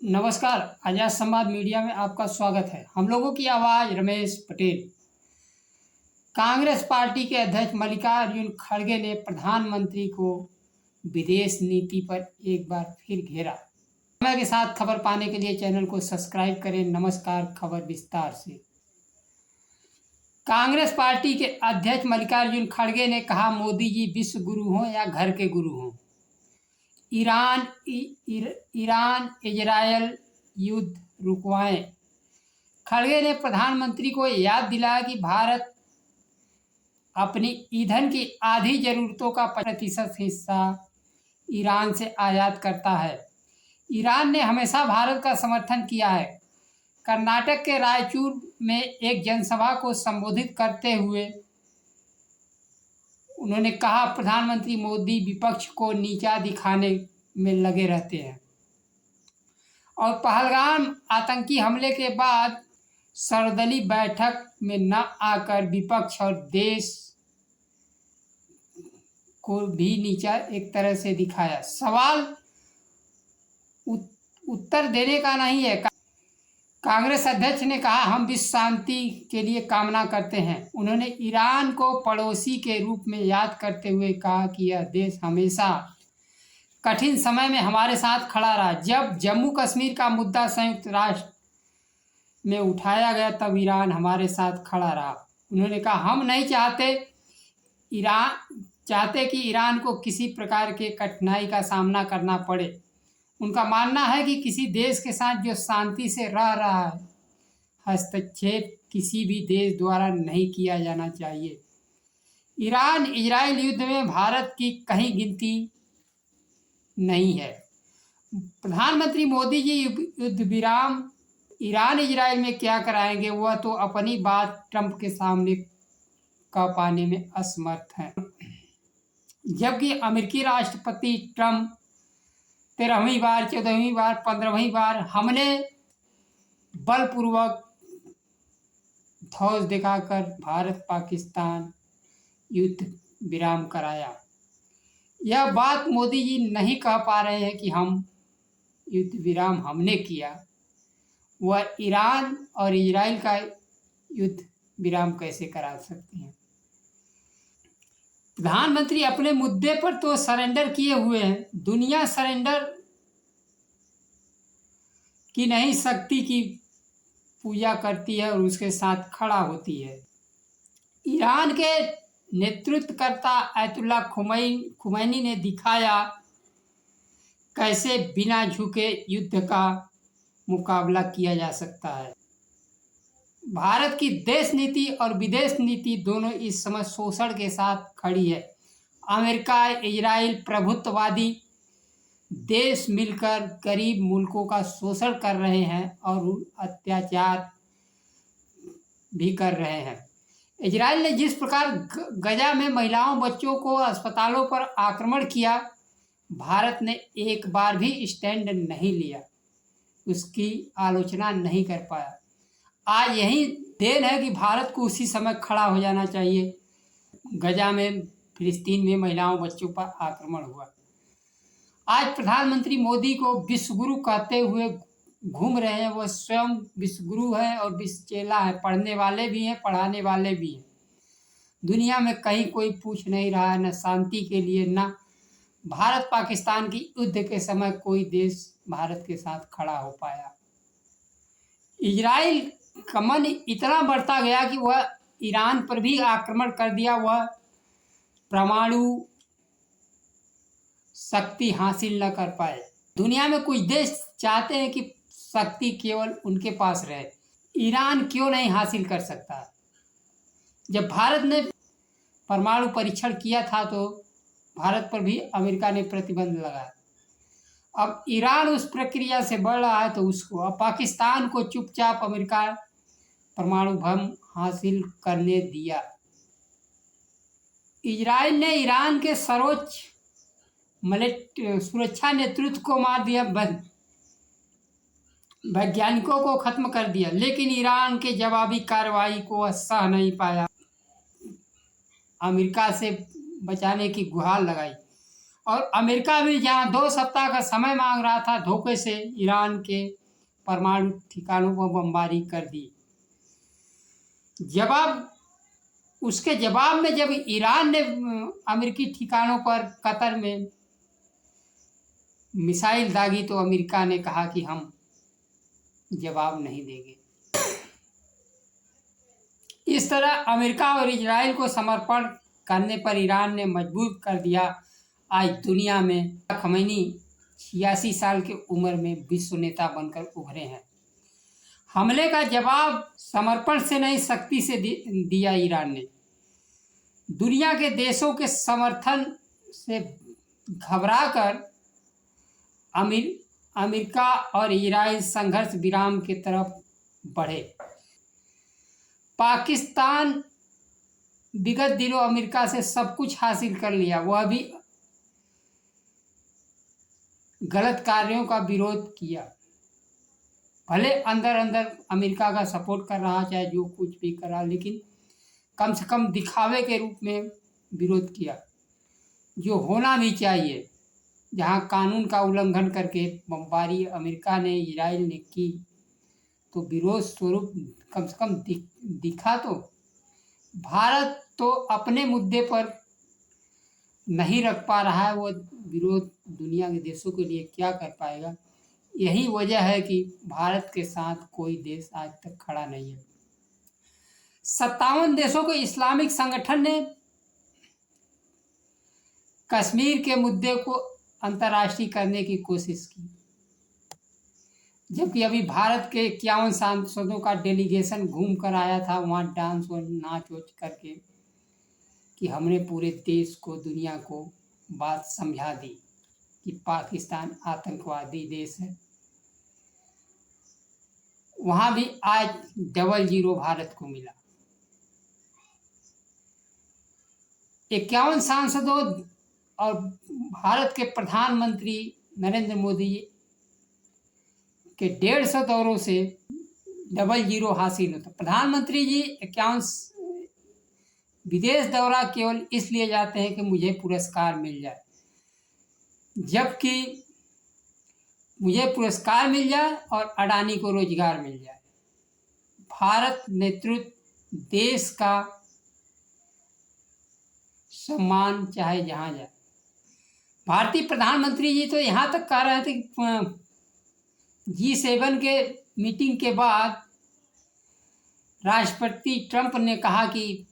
नमस्कार। आजाद संवाद मीडिया में आपका स्वागत है। हम लोगों की आवाज़ रमेश पटेल। कांग्रेस पार्टी के अध्यक्ष मल्लिकार्जुन खड़गे ने प्रधानमंत्री को विदेश नीति पर एक बार फिर घेरा। समय के साथ खबर पाने के लिए चैनल को सब्सक्राइब करें। नमस्कार, खबर विस्तार से। कांग्रेस पार्टी के अध्यक्ष मल्लिकार्जुन खड़गे ने कहा, मोदी जी विश्व गुरु हों या घर के गुरु हों, ईरान इजरायल युद्ध रुकवाएं। खड़गे ने प्रधानमंत्री को याद दिलाया कि भारत अपनी ईंधन की आधी जरूरतों का 50% हिस्सा ईरान से आयात करता है। ईरान ने हमेशा भारत का समर्थन किया है। कर्नाटक के रायचूर में एक जनसभा को संबोधित करते हुए उन्होंने कहा, प्रधानमंत्री मोदी विपक्ष को नीचा दिखाने में लगे रहते हैं और पहलगाम आतंकी हमले के बाद सर्वदलीय बैठक में न आकर विपक्ष और देश को भी नीचा एक तरह से दिखाया। सवाल उत्तर देने का नहीं है। कांग्रेस अध्यक्ष ने कहा, हम विश्व शांति के लिए कामना करते हैं। उन्होंने ईरान को पड़ोसी के रूप में याद करते हुए कहा कि यह देश हमेशा कठिन समय में हमारे साथ खड़ा रहा। जब जम्मू कश्मीर का मुद्दा संयुक्त राष्ट्र में उठाया गया तब ईरान हमारे साथ खड़ा रहा। उन्होंने कहा, हम नहीं चाहते कि ईरान को किसी प्रकार के कठिनाई का सामना करना पड़े। उनका मानना है कि किसी देश के साथ जो शांति से रह रहा है, हस्तक्षेप किसी भी देश द्वारा नहीं किया जाना चाहिए। ईरान इजरायल युद्ध में भारत की कहीं गिनती नहीं है। प्रधानमंत्री मोदी जी युद्ध विराम ईरान इजरायल में क्या कराएंगे, वह तो अपनी बात ट्रंप के सामने का पाने में असमर्थ हैं। जबकि अमेरिकी राष्ट्रपति ट्रंप 13वीं बार, 14वीं बार, 15वीं बार हमने बलपूर्वक ध्वज दिखाकर भारत पाकिस्तान युद्ध विराम कराया। यह बात मोदी जी नहीं कह पा रहे हैं कि हम युद्ध विराम हमने किया। वह ईरान और इजराइल का युद्ध विराम कैसे करा सकते हैं। प्रधानमंत्री अपने मुद्दे पर तो सरेंडर किए हुए हैं। दुनिया सरेंडर की नहीं शक्ति की पूजा करती है और उसके साथ खड़ा होती है। ईरान के नेतृत्वकर्ता आयतुल्ला खुमैनी ने दिखाया कैसे बिना झुके युद्ध का मुकाबला किया जा सकता है। भारत की देश नीति और विदेश नीति दोनों इस समय शोषण के साथ खड़ी है। अमेरिका, इजराइल प्रभुत्ववादी देश मिलकर गरीब मुल्कों का शोषण कर रहे हैं और अत्याचार भी कर रहे हैं। इजराइल ने जिस प्रकार गजा में महिलाओं बच्चों को अस्पतालों पर आक्रमण किया, भारत ने एक बार भी स्टैंड नहीं लिया, उसकी आलोचना नहीं कर पाया। आज यही देन है कि भारत को उसी समय खड़ा हो जाना चाहिए। गजा में, फिलिस्तीन में महिलाओं बच्चों पर आक्रमण हुआ। आज प्रधानमंत्री मोदी को विश्व गुरु कहते हुए घूम रहे हैं। वह स्वयं विश्व गुरु है और विश्व चेला है। पढ़ने वाले भी हैं, पढ़ाने वाले भी हैं। दुनिया में कहीं कोई पूछ नहीं रहा है, न शांति के लिए, न भारत पाकिस्तान की युद्ध के समय कोई देश भारत के साथ खड़ा हो पाया। इजराइल का मन इतना बढ़ता गया कि वह ईरान पर भी आक्रमण कर दिया। वह परमाणु शक्ति हासिल न कर पाए। दुनिया में कुछ देश चाहते हैं कि शक्ति केवल उनके पास रहे। ईरान क्यों नहीं हासिल कर सकता? जब भारत ने परमाणु परीक्षण किया था तो भारत पर भी अमेरिका ने प्रतिबंध लगाया। अब ईरान उस प्रक्रिया से बढ़ रहा है तो उसको, अब पाकिस्तान को चुपचाप अमेरिका परमाणु बम हासिल करने दिया। इजराइल ने ईरान के सर्वोच्च सुरक्षा नेतृत्व को मार दिया, वैज्ञानिकों को खत्म कर दिया, लेकिन ईरान के जवाबी कार्रवाई को वह सह नहीं पाया। अमेरिका से बचाने की गुहार लगाई। और अमेरिका भी जहाँ 2 सप्ताह का समय मांग रहा था, धोखे से ईरान के परमाणु ठिकानों पर बमबारी कर दी। उसके जवाब में जब ईरान ने अमेरिकी ठिकानों पर कतर में मिसाइल दागी तो अमेरिका ने कहा कि हम जवाब नहीं देंगे। इस तरह अमेरिका और इजराइल को समर्पण करने पर ईरान ने मजबूर कर दिया। आज दुनिया में खमैनी 86 साल की उम्र में विश्व नेता बनकर उभरे हैं। हमले का जवाब समर्पण से नहीं, शक्ति से दिया ईरान ने। दुनिया के देशों के समर्थन से घबराकर अमेरिका और इजराइल संघर्ष विराम की तरफ बढ़े। पाकिस्तान विगत दिनों अमेरिका से सब कुछ हासिल कर लिया, वह भी गलत कार्यों का विरोध किया। भले अंदर अंदर अमेरिका का सपोर्ट कर रहा, चाहे जो कुछ भी कर रहा, लेकिन कम से कम दिखावे के रूप में विरोध किया, जो होना भी चाहिए। जहां कानून का उल्लंघन करके बमबारी अमेरिका ने, इजराइल ने की, तो विरोध स्वरूप कम से कम दिखा। तो भारत तो अपने मुद्दे पर नहीं रख पा रहा है, वो विरोध दुनिया के देशों के लिए क्या कर पाएगा। यही वजह है कि भारत के साथ कोई देश आज तक खड़ा नहीं है। 57 देशों के इस्लामिक संगठन ने कश्मीर के मुद्दे को अंतर्राष्ट्रीय करने की कोशिश की, जबकि अभी भारत के 51 सांसदों का डेलीगेशन घूम कर आया था, वहाँ डांस और नाच वोच करके, कि हमने पूरे देश को, दुनिया को बात समझा दी कि पाकिस्तान आतंकवादी देश है। वहाँ भी आज 00 भारत को मिला। 51 सांसदों और भारत के प्रधानमंत्री नरेंद्र मोदी के 150 दौरों से 00 हासिल होता। प्रधानमंत्री जी 51 विदेश दौरा केवल इसलिए जाते हैं कि मुझे पुरस्कार मिल जाए, जबकि मुझे पुरस्कार मिल जाए और अडानी को रोजगार मिल जाए। भारत नेतृत्व देश का सम्मान चाहे जहाँ जाए। भारतीय प्रधानमंत्री जी तो यहाँ तक कह रहे थे कि G7 के मीटिंग के बाद राष्ट्रपति ट्रंप ने कहा कि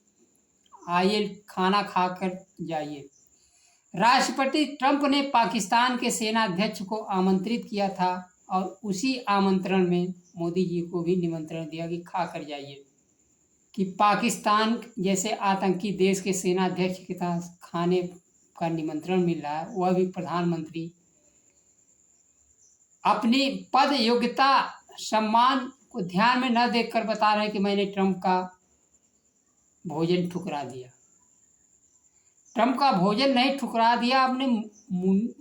आइए खाना खाकर जाइए। राष्ट्रपति ट्रंप ने पाकिस्तान के सेनाध्यक्ष को आमंत्रित किया था और उसी आमंत्रण में मोदी जी को भी निमंत्रण दिया कि खा कर जाइए। कि पाकिस्तान जैसे आतंकी देश के सेनाध्यक्ष के साथ खाने का निमंत्रण मिल रहा है, वह भी प्रधानमंत्री अपनी पद, योग्यता, सम्मान को ध्यान में न देखकर बता रहे हैं कि मैंने ट्रंप का भोजन ठुकरा दिया। ट्रंप का भोजन नहीं ठुकरा दिया, आपने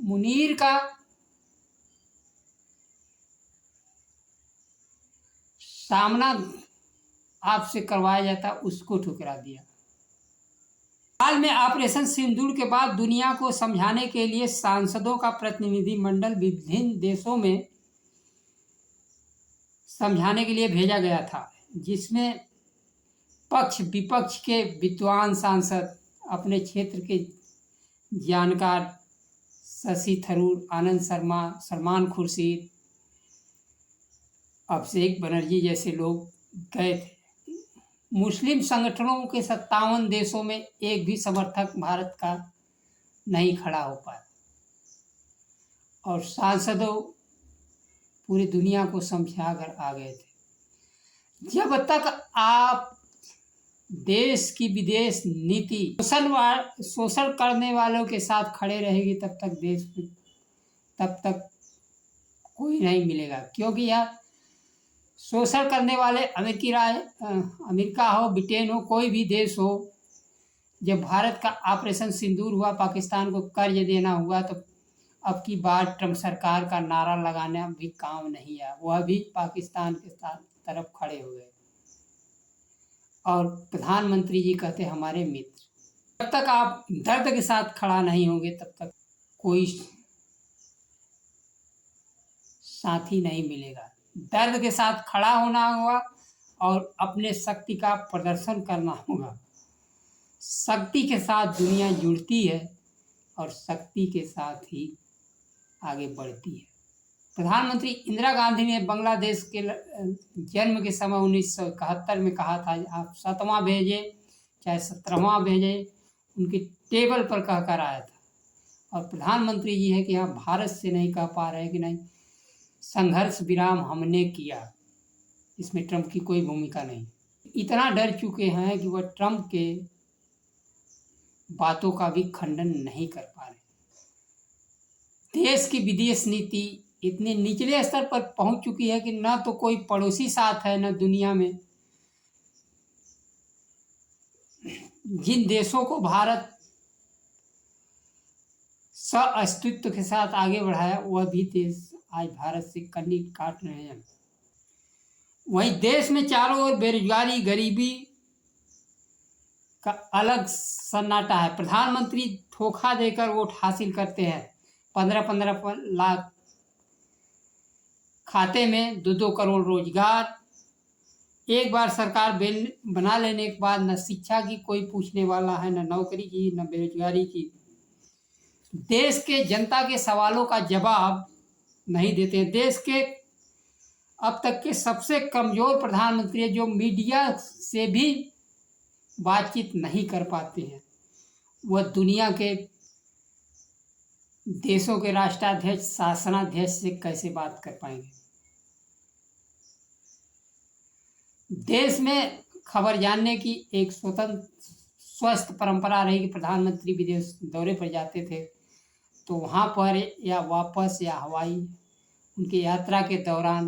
मुनीर का सामना आपसे करवाया जाता, उसको ठुकरा दिया। हाल में ऑपरेशन सिंदूर के बाद दुनिया को समझाने के लिए सांसदों का प्रतिनिधिमंडल विभिन्न देशों में समझाने के लिए भेजा गया था, जिसमें पक्ष विपक्ष के विद्वान सांसद, अपने क्षेत्र के जानकार शशि थरूर, आनंद शर्मा, सलमान खुर्शीद, अभिषेक बनर्जी जैसे लोग गए थे। मुस्लिम संगठनों के 57 देशों में एक भी समर्थक भारत का नहीं खड़ा हो पाया और सांसदों पूरी दुनिया को समझा कर आ गए थे। जब तक आप देश की विदेश नीति शोषण करने वालों के साथ खड़े रहेगी, तब तक कोई नहीं मिलेगा। क्योंकि यह शोषण करने वाले अमेरिका हो, ब्रिटेन हो, कोई भी देश हो, जब भारत का ऑपरेशन सिंदूर हुआ, पाकिस्तान को कर्ज देना हुआ, तो अब की बार ट्रंप सरकार का नारा लगाना भी काम नहीं आया। वह भी पाकिस्तान के साथ तरफ खड़े हो गए और प्रधानमंत्री जी कहते हमारे मित्र। जब तक आप दर्द के साथ खड़ा नहीं होंगे, तब तक कोई साथी नहीं मिलेगा। दर्द के साथ खड़ा होना होगा और अपने शक्ति का प्रदर्शन करना होगा। शक्ति के साथ दुनिया जुड़ती है और शक्ति के साथ ही आगे बढ़ती है। प्रधानमंत्री इंदिरा गांधी ने बांग्लादेश के जन्म के समय 1971 में कहा था, आप 7वां भेजें चाहे 17वां भेजें, उनके टेबल पर कह कर आया था। और प्रधानमंत्री जी है कि हाँ, भारत से नहीं कह पा रहे कि नहीं, संघर्ष विराम हमने किया, इसमें ट्रंप की कोई भूमिका नहीं। इतना डर चुके हैं कि वह ट्रंप के बातों का भी खंडन नहीं कर पा रहे। देश की विदेश नीति इतने निचले स्तर पर पहुंच चुकी है कि ना तो कोई पड़ोसी साथ है, न दुनिया में। जिन देशों को भारत अस्तित्व के साथ आगे बढ़ाया, वह भी देश आज भारत से कन्नी काट रहे हैं। वहीं देश में चारों ओर बेरोजगारी, गरीबी का अलग सन्नाटा है। प्रधानमंत्री धोखा देकर वोट हासिल करते हैं। 15-15 लाख खाते में, 2-2 करोड़ रोजगार। एक बार सरकार बना लेने के बाद न शिक्षा की कोई पूछने वाला है, न नौकरी की, न बेरोजगारी की। देश के जनता के सवालों का जवाब नहीं देते हैं। देश के अब तक के सबसे कमजोर प्रधानमंत्री है, जो मीडिया से भी बातचीत नहीं कर पाते हैं। वह दुनिया के देशों के राष्ट्राध्यक्ष, शासनाध्यक्ष से कैसे बात कर पाएंगे। देश में खबर जानने की एक स्वतंत्र स्वस्थ परंपरा रही कि प्रधानमंत्री विदेश दौरे पर जाते थे तो वहाँ पर या वापस या हवाई उनकी यात्रा के दौरान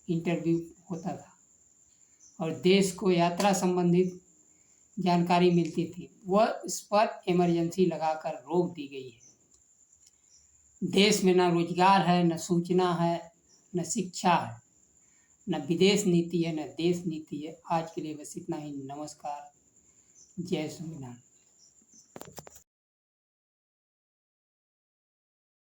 इंटरव्यू होता था और देश को यात्रा संबंधित जानकारी मिलती थी। वह इस पर इमरजेंसी लगाकर रोक दी गई है। देश में न रोजगार है, न सूचना है, न शिक्षा है, न विदेश नीति है, न देश नीति है। आज के लिए बस इतना ही। नमस्कार। जय संविधान।